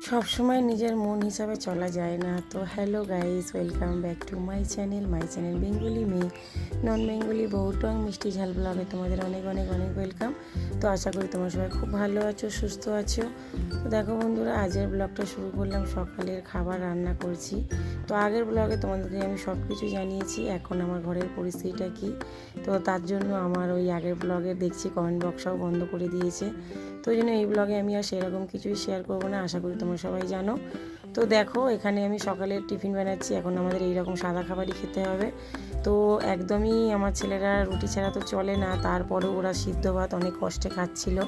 সব সময় নিজের মন হিসাবে চলা যায় না। তো hello guys, welcome back to my channel Bengali মেয়ে নন বেঙ্গলি বউটং মিষ্টি ঝাল ব্লগে তোমাদের অনেক অনেক অনেক ওয়েলকাম। তো আশা করি তোমরা সবাই খুব ভালো আছো, সুস্থ আছো। তো দেখো বন্ধুরা, আজকের ব্লগটা শুরু করলাম, সকালের খাবার রান্না করছি। তো আগের ব্লগে তোমাদেরকে আমি সব কিছু জানিয়েছি এখন আমার ঘরের পরিস্থিতিটা কী। তো তার জন্য আমার ওই আগের ব্লগে দেখছি কমেন্ট বক্সটাও বন্ধ করে দিয়েছে। তো ওই জন্য এই ব্লগে আমি আর সেরকম কিছুই শেয়ার করবো না, আশা করি তোমরা সবাই জানো। তো দেখো, এখানে আমি সকালের টিফিন বানাচ্ছি। এখন আমাদের এইরকম সাদা খাবারই খেতে হবে। তো একদমই আমার ছেলেরা রুটি ছাড়া তো চলে না, তারপরেও ওরা সিদ্ধ ভাত অনেক কষ্টে খাচ্ছিল।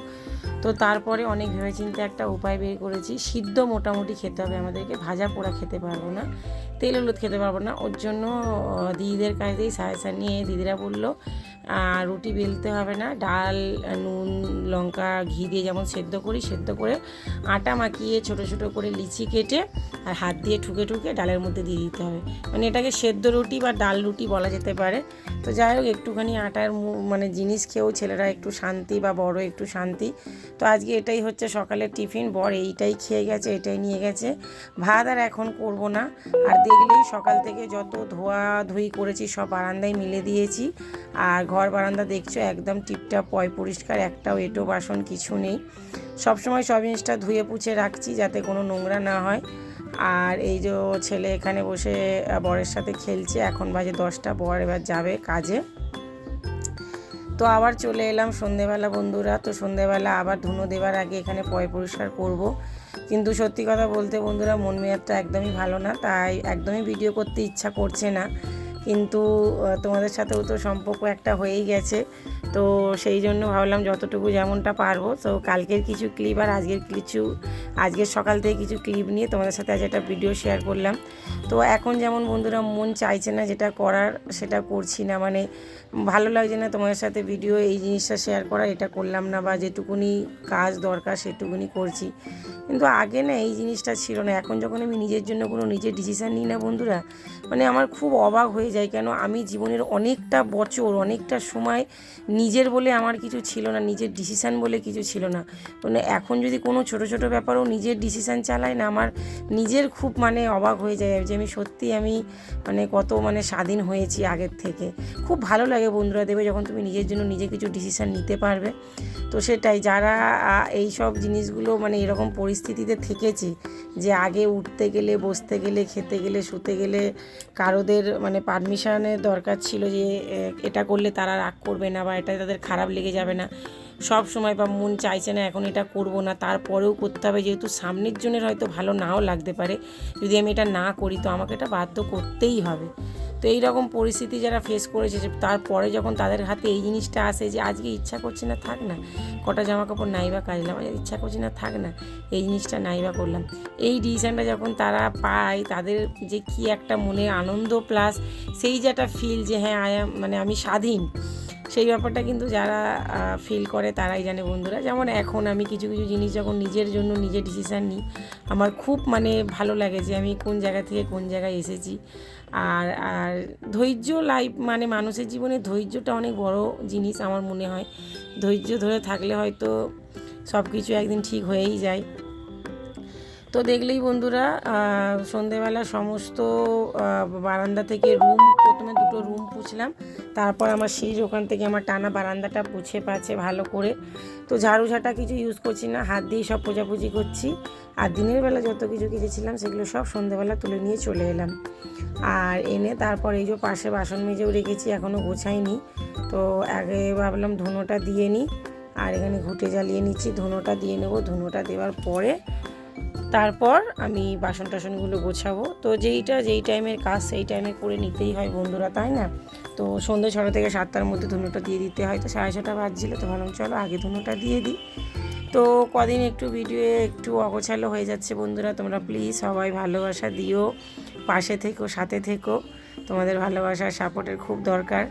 তো তারপরে অনেক ভেবেচিন্তে একটা উপায় বের করেছি। সিদ্ধ মোটামুটি খেতে হবে আমাদেরকে, ভাজা পোড়া খেতে পারবো না, তেল হলুদ খেতে পারবো না। ওর জন্য দিদিদের কাছেই সাজেশান নিয়ে দিদিরা বললো রুটি বেলতে হবে না, ডাল নুন লঙ্কা ঘি দিয়ে যেমন সেদ্ধ করি সেদ্ধ করে আটা মাখিয়ে ছোট ছোট করে লিচি কেটে আর হাত দিয়ে ঠুকে ঠুকে ডালের মধ্যে দিয়ে দিতে হবে। মানে এটাকে সেদ্ধ রুটি বা ডাল রুটি বলা যেতে পারে। তো যাই হোক, একটুখানি আটার মানে জিনিস খেয়েও ছেলেরা একটু শান্তি বা বড় একটু শান্তি। তো আজকে এটাই হচ্ছে সকালের টিফিন। বর এইটাই খেয়ে গেছে, এটাই নিয়ে গেছে। ভাত আর এখন করব না। আর দেখলেই সকাল থেকে যত ধোয়া ধুই করেছি সব বারান্দায় মিলে দিয়েছি। আর ঘর বারান্দা দেখছো একদম টিপটাপ পয় পরিষ্কার, একটাও এঁটো বাসন কিছু নেই। সবসময় সব জিনিসটা ধুয়ে পুছে রাখছি যাতে কোনো নোংরা না হয়। আর এই যে ছেলে এখানে বসে বরের সাথে খেলছে। এখন বাজে 10টা, বর এবার যাবে কাজে। তো আবার চলে এলাম সন্ধেবেলা বন্ধুরা। তো সন্ধেবেলা আবার ধুনো দেওয়ার আগে এখানে পয় পরিষ্কার করব। কিন্তু সত্যি কথা বলতে বন্ধুরা, মন মেজাজটা একদমই ভালো না, তাই একদমই ভিডিও করতে ইচ্ছা করছে না। কিন্তু তোমাদের সাথেও তো সম্পর্ক একটা হয়েই গেছে। তো সেই জন্য ভাবলাম যতটুকু যেমনটা পারবো। তো কালকের কিছু ক্লিপ আর আজকের সকাল থেকে কিছু ক্লিপ নিয়ে তোমাদের সাথে আজ একটা ভিডিও শেয়ার করলাম। তো এখন যেমন বন্ধুরা মন চাইছে না যেটা করার সেটা করছি না, মানে ভালো লাগছে না তোমাদের সাথে ভিডিও এই জিনিসটা শেয়ার করা, এটা করলাম না, বা যেটুকুনি কাজ দরকার সেটুকুনি করছি। কিন্তু আগে না এই জিনিসটা ছিল না। এখন যখন আমি নিজের জন্য কোনো নিজের ডিসিশান নিই না বন্ধুরা, মানে আমার খুব অবাক হয়ে যায়। কেন আমি জীবনের অনেকটা বছর অনেকটা সময় নিজের বলে আমার কিছু ছিল না, নিজের ডিসিশান বলে কিছু ছিল না। মানে এখন যদি কোনো ছোটো ছোটো ব্যাপারেও নিজের ডিসিশান চালাই না, আমার নিজের খুব মানে অবাক হয়ে যায় যে আমি মানে কত মানে স্বাধীন হয়েছি আগের থেকে। খুব ভালো লাগে বন্ধুরা দেবে যখন তুমি নিজের জন্য নিজে কিছু ডিসিশান নিতে পারবে। তো সেটাই, যারা এই সব জিনিসগুলো মানে এরকম পরিস্থিতিতে থেকেছে যে আগে উঠতে গেলে বসতে গেলে খেতে গেলে শুতে গেলে কারোদের মানে পারমিশনের দরকার ছিল, যে এটা করলে তারা রাগ করবে না বা এটা তাদের খারাপ লেগে যাবে না, সব সময় বা মন চাইছে না এখন এটা করব না, তারপরেও করতে হবে, যেহেতু সামনের জনের হয়তো ভালো নাও লাগতে পারে। যদি আমি এটা না করি তো আমাকে এটা বাধ্য করতেই হবে। তো এই রকম পরিস্থিতি যারা ফেস করেছে, তারপরে যখন তাদের হাতে এই জিনিসটা আসে যে আজকে ইচ্ছা করছে না, থাক না, কটা জামা কাপড় নাইবা কাচলাম, ইচ্ছা করছে না, থাক না, এই জিনিসটা নাইবা করলাম, এই ডিসিশানটা যখন তারা পায়, তাদের যে কি একটা মনের আনন্দ প্লাস সেই যে একটা ফিল যে হ্যাঁ মানে আমি স্বাধীন, সেই ব্যাপারটা কিন্তু যারা ফিল করে তারাই জানে বন্ধুরা। যেমন এখন আমি কিছু কিছু জিনিস যখন নিজের জন্য নিজে ডিসিশান নিই, আমার খুব মানে ভালো লাগে যে আমি কোন জায়গা থেকে কোন জায়গায় এসেছি। আর আর ধৈর্য মানে মানুষের জীবনে ধৈর্যটা অনেক বড় জিনিস আমার মনে হয়। ধৈর্য ধরে থাকলে হয়তো সব কিছু একদিন ঠিক হয়েই যায়। তো দেখলেই বন্ধুরা, সন্ধেবেলা সমস্ত বারান্দা থেকে প্রথমে দুটো রুম পুছলাম, তারপর আমার সিঁড়ির ওখান থেকে আমার টানা বারান্দাটা পুছে পাচ্ছে ভালো করে। তো ঝাড়ু ঝাঁটা কিছু ইউজ করছি না, হাত দিয়েই সব পোঁছাপুছি করছি। আর দিনের বেলা যত কিছু কেচেছিলাম সেগুলো সব সন্ধেবেলা তুলে নিয়ে চলে এলাম। আর এনে তারপর এই যে পাশে বাসন মেজেও রেখেছি, এখনও গোছাইনি। তো আগে ভাবলাম ধুনোটা দিয়ে নিই, আর এখানে ঘুঁটে জ্বালিয়ে নিচ্ছি, ধুনোটা দিয়ে নেবো। ধুনোটা দেওয়ার পরে তারপর আমি বাসন টাসনগুলো গোছাবো। তো যেই টাইমের কাজ সেই টাইমে করে নিতেই হয় বন্ধুরা, তাই না? তো সন্ধ্যে 6টা থেকে 7টার মধ্যে ধুনোটা দিয়ে দিতে হয়। তো 6:30 বাজছিল, তো ভাবলাম চলো আগে ধুনোটা দিয়ে দিই। তো কদিন একটু ভিডিও একটু অগোছালো হয়ে যাচ্ছে বন্ধুরা, তোমরা প্লিজ সবাই ভালোবাসা দিও, পাশে থেকো, সাথে থেকো। তোমাদের ভালোবাসার সাপোর্টের খুব দরকার।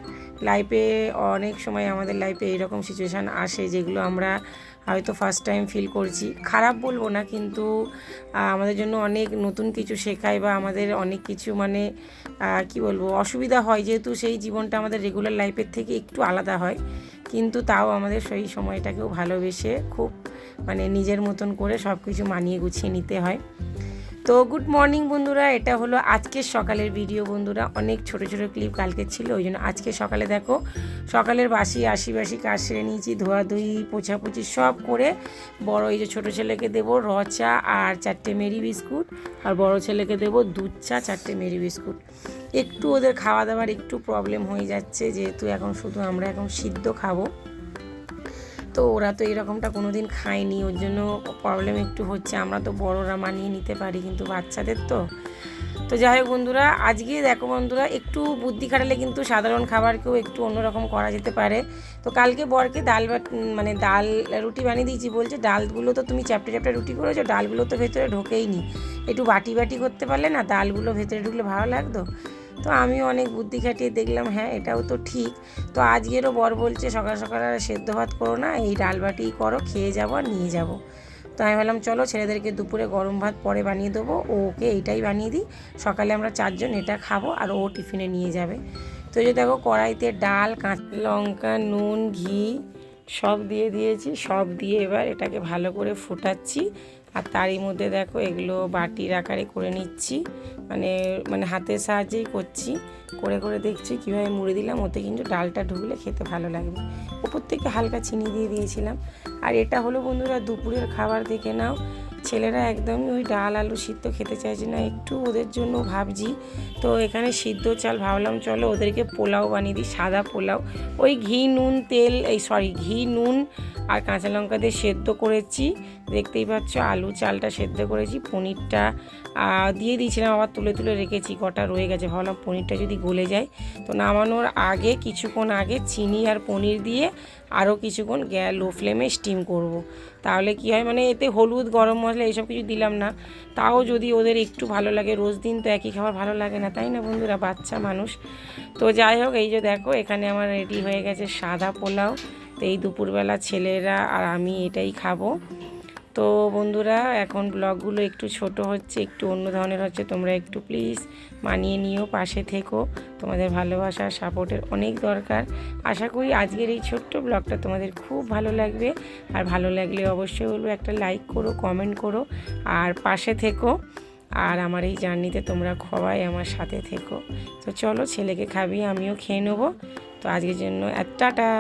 লাইফে অনেক সময় আমাদের লাইফে এইরকম সিচুয়েশান আসে যেগুলো আমরা হয়তো ফার্স্ট টাইম ফিল করছি। খারাপ বলবো না, কিন্তু আমাদের জন্য অনেক নতুন কিছু শেখায় বা আমাদের অনেক কিছু মানে কি বলবো অসুবিধা হয়, যেহেতু সেই জীবনটা আমাদের রেগুলার লাইফের থেকে একটু আলাদা হয়। কিন্তু তাও আমাদের সেই সময়টাকেও ভালোবেসে খুব মানে নিজের মতন করে সব কিছু মানিয়ে গুছিয়ে নিতে হয়। তো গুড মর্নিং বন্ধুরা, এটা হলো আজকের সকালের ভিডিও বন্ধুরা। অনেক ছোট ছোট ক্লিপ কালকে ছিল, ওই জন্য আজকে সকালে দেখো সকালের বাসি কাজ সেরে নিয়েছি, ধোয়াধুয়ি পোছাপুছি সব করে বড় এই যে ছোটো ছেলেকে দেবো র চা আর 4টে মেরি বিস্কুট, আর বড় ছেলেকে দেবো দুধ চা 4টে মেরি বিস্কুট। একটু ওদের খাওয়া দাওয়ার একটু প্রবলেম হয়ে যাচ্ছে, যেহেতু এখন শুধু আমরা এখন সিদ্ধ খাবো, তো ওরা তো এরকমটা কোনো দিন খায়নি, ওর জন্য প্রবলেম একটু হচ্ছে। আমরা তো বড়রা মানিয়ে নিতে পারি, কিন্তু বাচ্চাদের তো যাই হোক বন্ধুরা, আজকে দেখো বন্ধুরা একটু বুদ্ধি খাটালে কিন্তু সাধারণ খাবারকেও একটু অন্যরকম করা যেতে পারে। তো কালকে বরকে ডাল রুটি বানিয়ে দিয়েছি, বলছে ডালগুলো তো তুমি চ্যাপ্টা রুটি করেছো, ডালগুলো তো ভেতরে ঢোকেই নি, একটু বাটি করতে পারলে না ডালগুলো ভেতরে ঢুকলে ভালো লাগতো। তো আমিও অনেক বুদ্ধি খাটিয়ে দেখলাম হ্যাঁ এটাও তো ঠিক। তো আজকেরও বর বলছে সকাল সকাল আর সেদ্ধ ভাত করো না, এই ডাল বাটিই করো, খেয়ে যাবো আর নিয়ে যাবো। তো আমি বললাম চলো ছেলেদেরকে দুপুরে গরম ভাত পরে বানিয়ে দেবো, ওকে এইটাই বানিয়ে দিই, সকালে আমরা 4 জন এটা খাবো আর ও টিফিনে নিয়ে যাবে। তো এই যে দেখো কড়াইতে ডাল, কাঁচা লঙ্কা, নুন, ঘি সব দিয়ে দিয়েছি, সব দিয়ে এবার এটাকে ভালো করে ফোটাচ্ছি। আর তারই মধ্যে দেখো এগুলো বাটির আকারে করে নিচ্ছি, মানে হাতের সাহায্যেই করছি, করে দেখছি কীভাবে মুড়ে দিলাম, ওতে কিন্তু ডালটা ঢুকলে খেতে ভালো লাগবে। ওপর থেকে হালকা চিনি দিয়ে দিয়েছিলাম। আর এটা হলো বন্ধুরা দুপুরের খাবার, দেখে নাও ছেলেরা একদমই ওই ডাল আলু সিদ্ধ খেতে চাইছে না, একটু ওদের জন্য ভাবছি। তো এখানে সিদ্ধ চাল ভাবলাম চলো ওদেরকে পোলাও বানিয়ে দিই, সাদা পোলাও, ওই ঘি নুন আর কাঁচা লঙ্কা দিয়ে সেদ্ধ করেছি, দেখতেই পাচ্ছ। আলু চালটা সেদ্ধ করেছি, পনিরটা দিয়ে দিয়েছিলাম, আবার তুলে রেখেছি, কটা রয়ে গেছে, ভাবলাম পনিরটা যদি গলে যায়। তো নামানোর আগে কিছুক্ষণ আগে চিনি আর পনির দিয়ে আরও কিছুক্ষণ লো ফ্লেমে স্টিম করব। তাহলে কি হয়, মানে এতে হলুদ গরম মশলা এইসব কিছু দিলাম না, তাও যদি ওদের একটু ভালো লাগে, রোজ দিন তো একই খাবার ভালো লাগে না, তাই না বন্ধুরা, বাচ্চা মানুষ। তো যাই হোক এই যে দেখো এখানে আমার রেডি হয়ে গেছে সাদা পোলাও। তো এই দুপুরবেলা ছেলেরা আর আমি এটাই খাবো। তো বন্ধুরা এখন ব্লগগুলো একটু ছোট হচ্ছে, একটু অন্য ধরনের হচ্ছে, তোমরা একটু প্লিজ মানিয়ে নিও, পাশে থেকো, তোমাদের ভালোবাসা সাপোর্টের অনেক দরকার। আশা করি আজকের এই ছোট্ট ব্লগটা তোমাদের খুব ভালো লাগবে, আর ভালো লাগলে অবশ্যই বলবো একটা লাইক করো, কমেন্ট করো, আর পাশে থেকো, আর আমার এই জার্নিতে তোমরা সবাই আমার সাথে থেকো। তো চলো ছেলেকে খাবি, আমিও খেয়ে নেবো। তো আজকের জন্য টাটা।